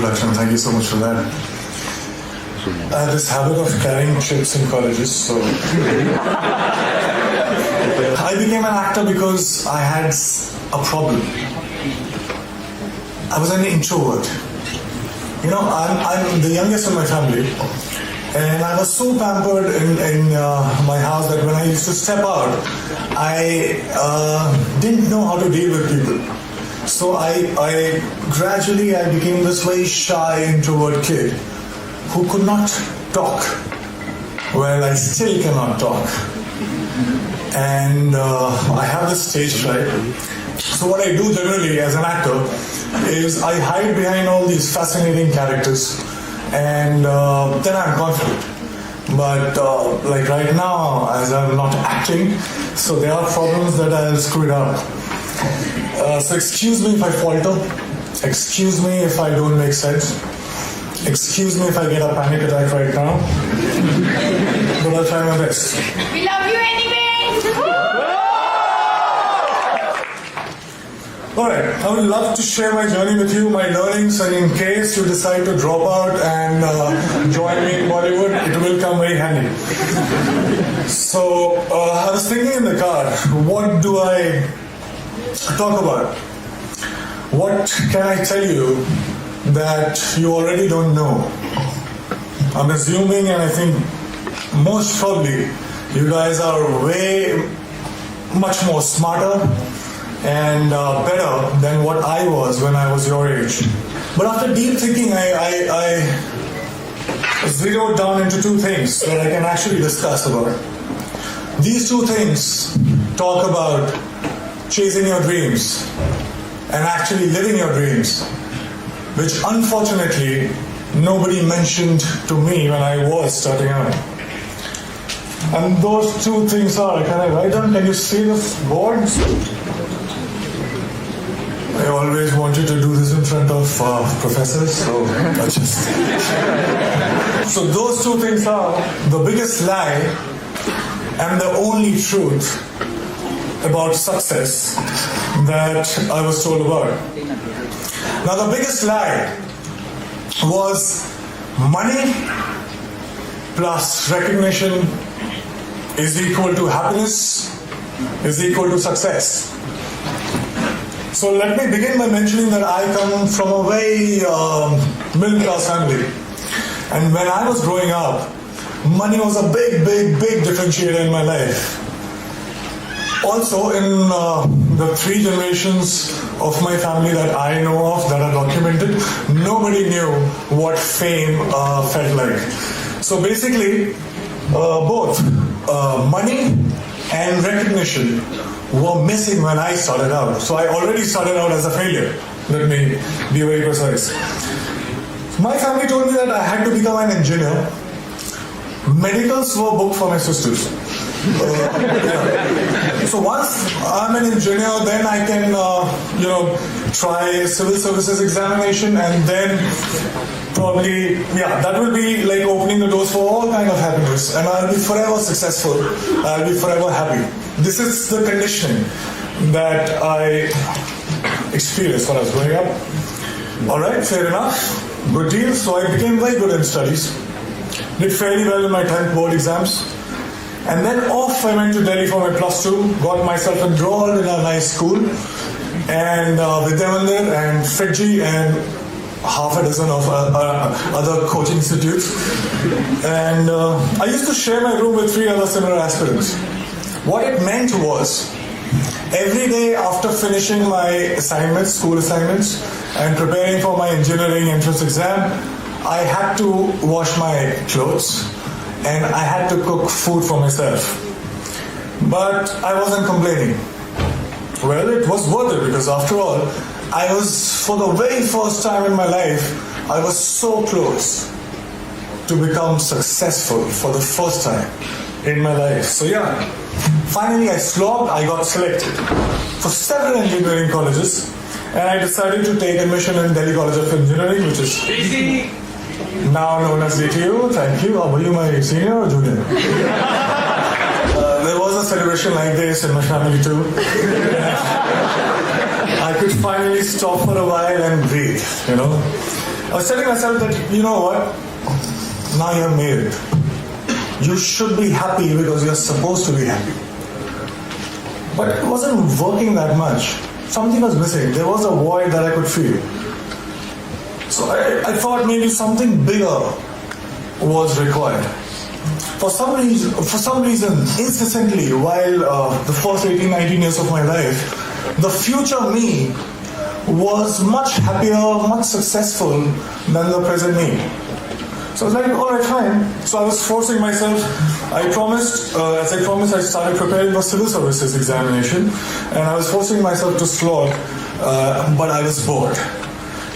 introduction. Thank you so much for that. I had this habit of carrying trips in colleges, so I became an actor because I had a problem. I was an introvert. You know, I'm the youngest in my family, and I was so pampered in my house that when I used to step out, I didn't know how to deal with people. So I gradually became this very shy, introvert kid who could not talk. Well, I still cannot talk. And I have this stage fright. So what I do generally as an actor is I hide behind all these fascinating characters, and then I'm confident. But like right now, as I'm not acting, so there are problems that I'll screw it up. So excuse me if I falter. Excuse me if I don't make sense. Excuse me if I get a panic attack right now. But I'll try my best. We love you anyway! Alright, I would love to share my journey with you, my learnings, and in case you decide to drop out and join me in Bollywood, it will come very handy. So, I was thinking in the car, what do I talk about? What can I tell you that you already don't know? I'm assuming, and I think most probably, you guys are way much more smarter and better than what I was when I was your age. But after deep thinking, I zeroed down into two things that I can actually discuss about. These two things talk about chasing your dreams and actually living your dreams, which unfortunately nobody mentioned to me when I was starting out. And those two things are, can I write down? Can you see the board? I always wanted to do this in front of professors, so I just... So those two things are the biggest lie and the only truth about success that I was told about. Now the biggest lie was money plus recognition is equal to happiness, is equal to success. So let me begin by mentioning that I come from a very middle class family. And when I was growing up, money was a big differentiator in my life. Also, in the three generations of my family that I know of, that are documented, nobody knew what fame felt like. So basically, both money and recognition were missing when I started out. So I already started out as a failure. Let me be very precise. My family told me that I had to become an engineer. Medicals were booked for my sisters. Yeah. So once I'm an engineer, then I can, try civil services examination, and then probably, that will be like opening the doors for all kind of happiness, and I'll be forever successful. I'll be forever happy. This is the conditioning that I experienced when I was growing up. All right, fair enough. Good deal. So I became very good in studies. Did fairly well in my 10th board exams. And then off I went to Delhi for my +2, got myself enrolled in a nice school, and Vidyamandir and Fiji and half a dozen of other coaching institutes. And I used to share my room with 3 other similar aspirants. What it meant was, every day after finishing my assignments, school assignments, and preparing for my engineering entrance exam, I had to wash my clothes and I had to cook food for myself. But I wasn't complaining. Well, it was worth it, because after all, I was, for the very first time in my life, I was so close to become successful for the first time in my life. So finally I slogged, I got selected for several engineering colleges, and I decided to take admission in Delhi College of Engineering, which is now known as DTU. Thank you. Were you my senior or junior? There was a celebration like this in my family too. I could finally stop for a while and breathe, I was telling myself that, you know what, now you have made it. You should be happy because you're supposed to be happy. But it wasn't working that much. Something was missing. There was a void that I could feel. So I thought maybe something bigger was required. For some reason, incessantly, while the first 18, 19 years of my life, the future me was much happier, much successful than the present me. So I was like, all right, fine. So I was forcing myself. I promised, I started preparing for civil services examination, and I was forcing myself to slog, but I was bored.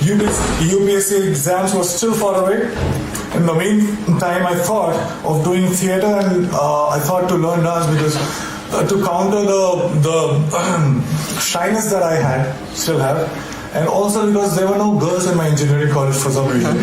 UPSC exams were still far away. In the meantime, I thought of doing theatre, and I thought to learn dance because to counter the shyness that I still have, and also because there were no girls in my engineering college for some reason.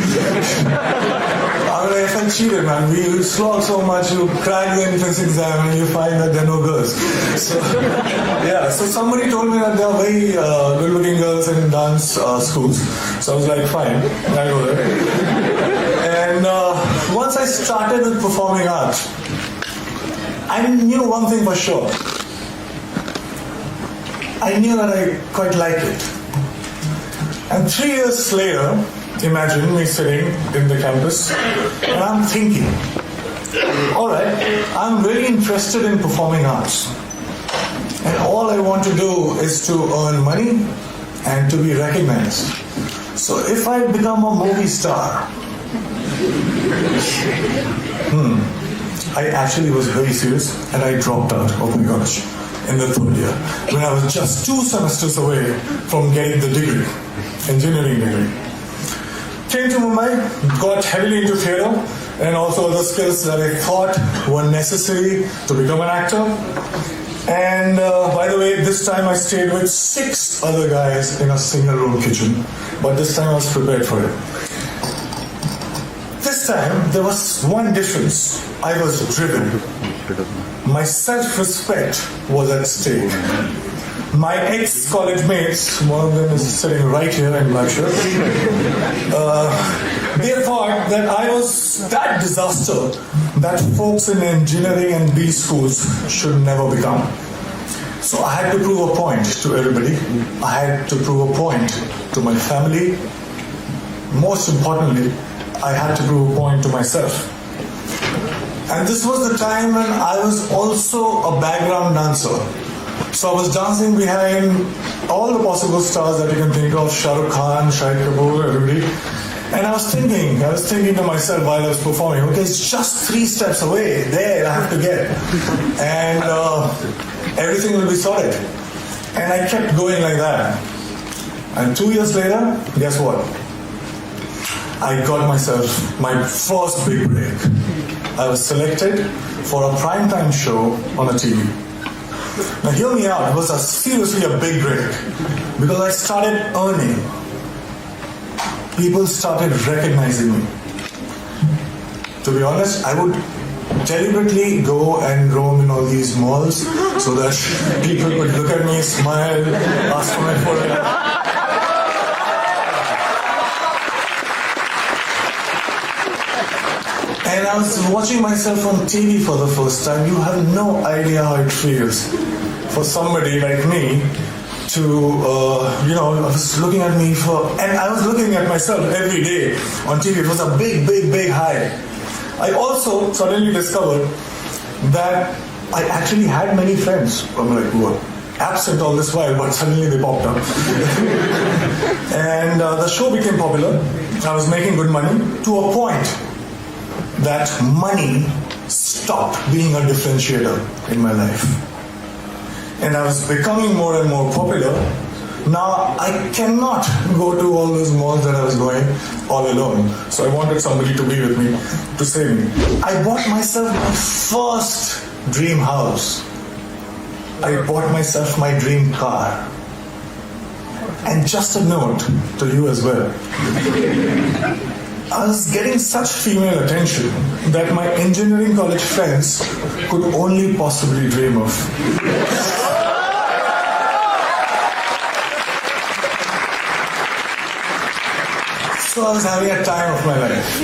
I felt cheated, man. We slog so much, you crack the entrance exam and you find that there are no girls. So somebody told me that there are very good-looking girls in dance schools. So I was like, fine, I'll go there. And once I started with performing arts, I knew one thing for sure. I knew that I quite liked it. And 3 years later, imagine me sitting in the campus and I'm thinking, all right, I'm really interested in performing arts. And all I want to do is to earn money and to be recognized. So if I become a movie star, I actually was very serious and I dropped out of my college in the 3rd year when I was just 2 semesters away from getting the degree, engineering degree. Came to Mumbai, got heavily into theatre and also other skills that I thought were necessary to become an actor. And by the way, this time I stayed with 6 other guys in a single room kitchen, but this time I was prepared for it. This time there was one difference. I was driven. My self-respect was at stake. My ex-college mates, one of them is sitting right here in black shirt, they thought that I was that disaster that folks in engineering and these schools should never become. So I had to prove a point to everybody. I had to prove a point to my family. Most importantly, I had to prove a point to myself. And this was the time when I was also a background dancer. So I was dancing behind all the possible stars that you can think of, Shah Rukh Khan, Shahid Kapoor, everybody. And I was thinking to myself while I was performing, okay, it's just 3 steps away, there I have to get. And everything will be sorted. And I kept going like that. And 2 years later, guess what? I got myself my first big break. I was selected for a primetime show on a TV. Now hear me out, it was seriously a big break because I started earning. People started recognizing me. To be honest, I would deliberately go and roam in all these malls so that people would look at me, smile, ask for my photograph. And I was watching myself on TV for the first time. You have no idea how it feels for somebody like me to, I was looking at me and I was looking at myself every day on TV. It was a big, big, big high. I also suddenly discovered that I actually had many friends. I'm like, who were absent all this while, but suddenly they popped up. And the show became popular. I was making good money to a point that money stopped being a differentiator in my life. And I was becoming more and more popular. Now I cannot go to all those malls that I was going all alone. So I wanted somebody to be with me, to save me. I bought myself my first dream house. I bought myself my dream car. And just a note to you as well. I was getting such female attention that my engineering college friends could only possibly dream of. So I was having a time of my life.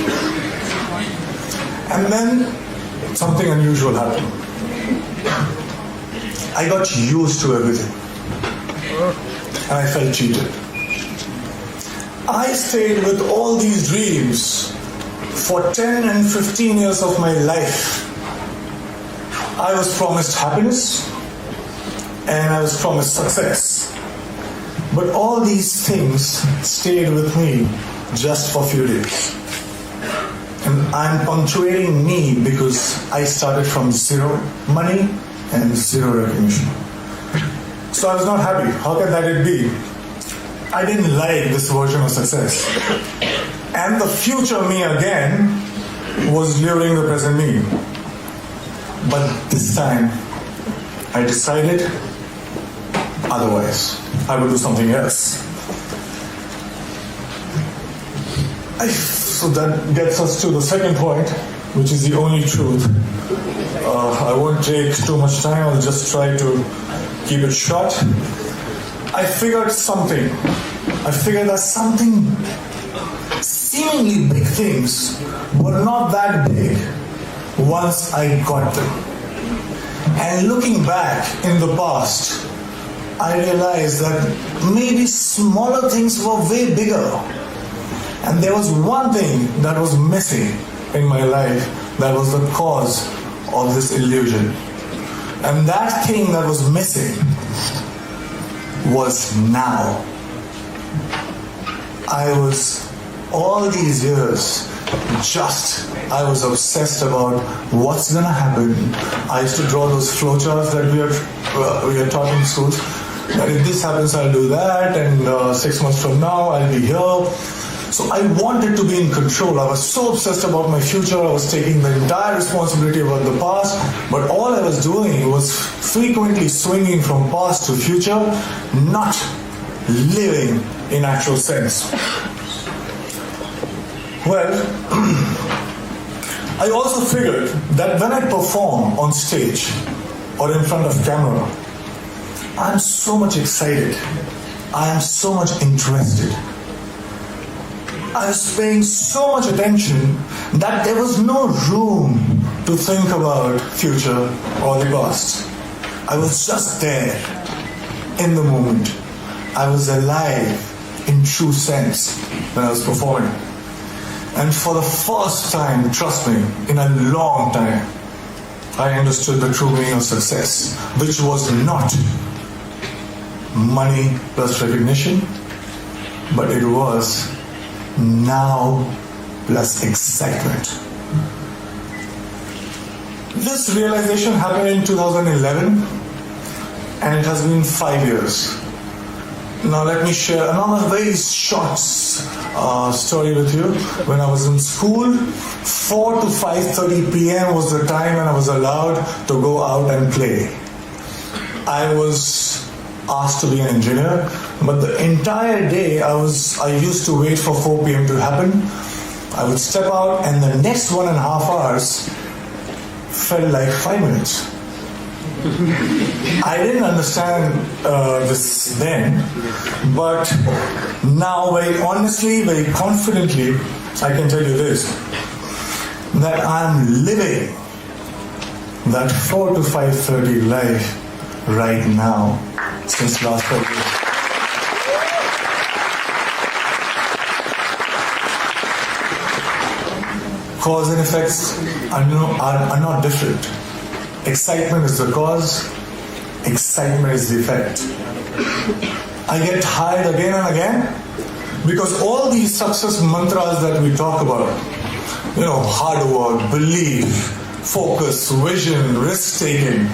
And then something unusual happened. I got used to everything. And I felt cheated. I stayed with all these dreams for 10 and 15 years of my life. I was promised happiness and I was promised success. But all these things stayed with me just for a few days. And I'm punctuating me because I started from zero money and zero recognition. So I was not happy. How can that it be? I didn't like this version of success. And the future me again was luring the present me. But this time, I decided otherwise. I would do something else. So that gets us to the second point, which is the only truth. I won't take too much time. I'll just try to keep it short. I figured something. I figured that something, seemingly big things, were not that big once I got them. And looking back in the past, I realized that maybe smaller things were way bigger. And there was one thing that was missing in my life that was the cause of this illusion. And that thing that was missing was now. I was, all these years, I was obsessed about what's gonna happen. I used to draw those flowcharts that we are taught in schools. That if this happens, I'll do that, and 6 months from now, I'll be here. So I wanted to be in control. I was so obsessed about my future. I was taking the entire responsibility about the past. But all I was doing was frequently swinging from past to future, not living in actual sense. Well, I also figured that when I perform on stage or in front of camera, I'm so much excited. I am so much interested. I was paying so much attention that there was no room to think about future or the past. I was just there in the moment. I was alive in true sense when I was performing. And for the first time, trust me, in a long time, I understood the true meaning of success, which was not money plus recognition, but it was now plus excitement. This realization happened in 2011, and it has been 5 years. Now let me share another very short story with you. When I was in school, 4 to 5:30 p.m. was the time when I was allowed to go out and play. I was asked to be an engineer, but the entire day I used to wait for 4 p.m. to happen. I would step out, and the next 1.5 hours felt like 5 minutes. I didn't understand this then, but now very honestly, very confidently, I can tell you this, that I'm living that 4 to 5:30 life right now since last 5 years. Cause and effects are not different. Excitement is the cause, excitement is the effect. I get tired again and again because all these success mantras that we talk about, hard work, belief, focus, vision, risk-taking,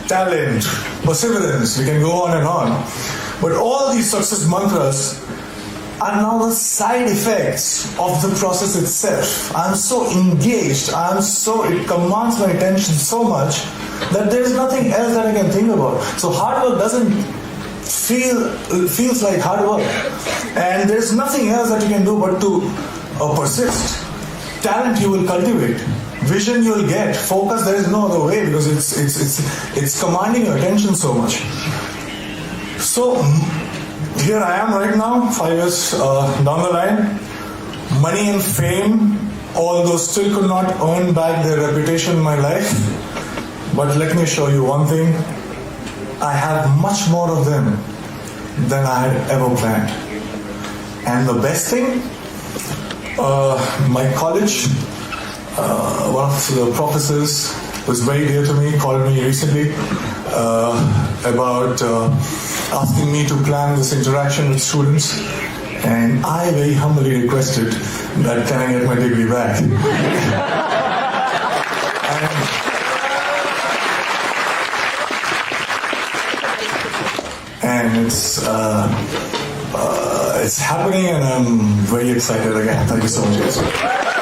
talent, perseverance, we can go on and on. But all these success mantras are now the side effects of the process itself. I'm so engaged, it commands my attention so much that there's nothing else that I can think about. So hard work feels like hard work. And there's nothing else that you can do but to persist. Talent you will cultivate. Vision you will get. Focus, there is no other way because it's commanding your attention so much. So here I am right now, 5 years down the line. money and fame, although still could not earn back their reputation in my life. But let me show you one thing. I have much more of them than I had ever planned. And the best thing, my college, one of the professors who is very dear to me called me recently about asking me to plan this interaction with students, and I very humbly requested that can I get my degree back. and it's happening, and I'm very excited again. Thank you so much, guys.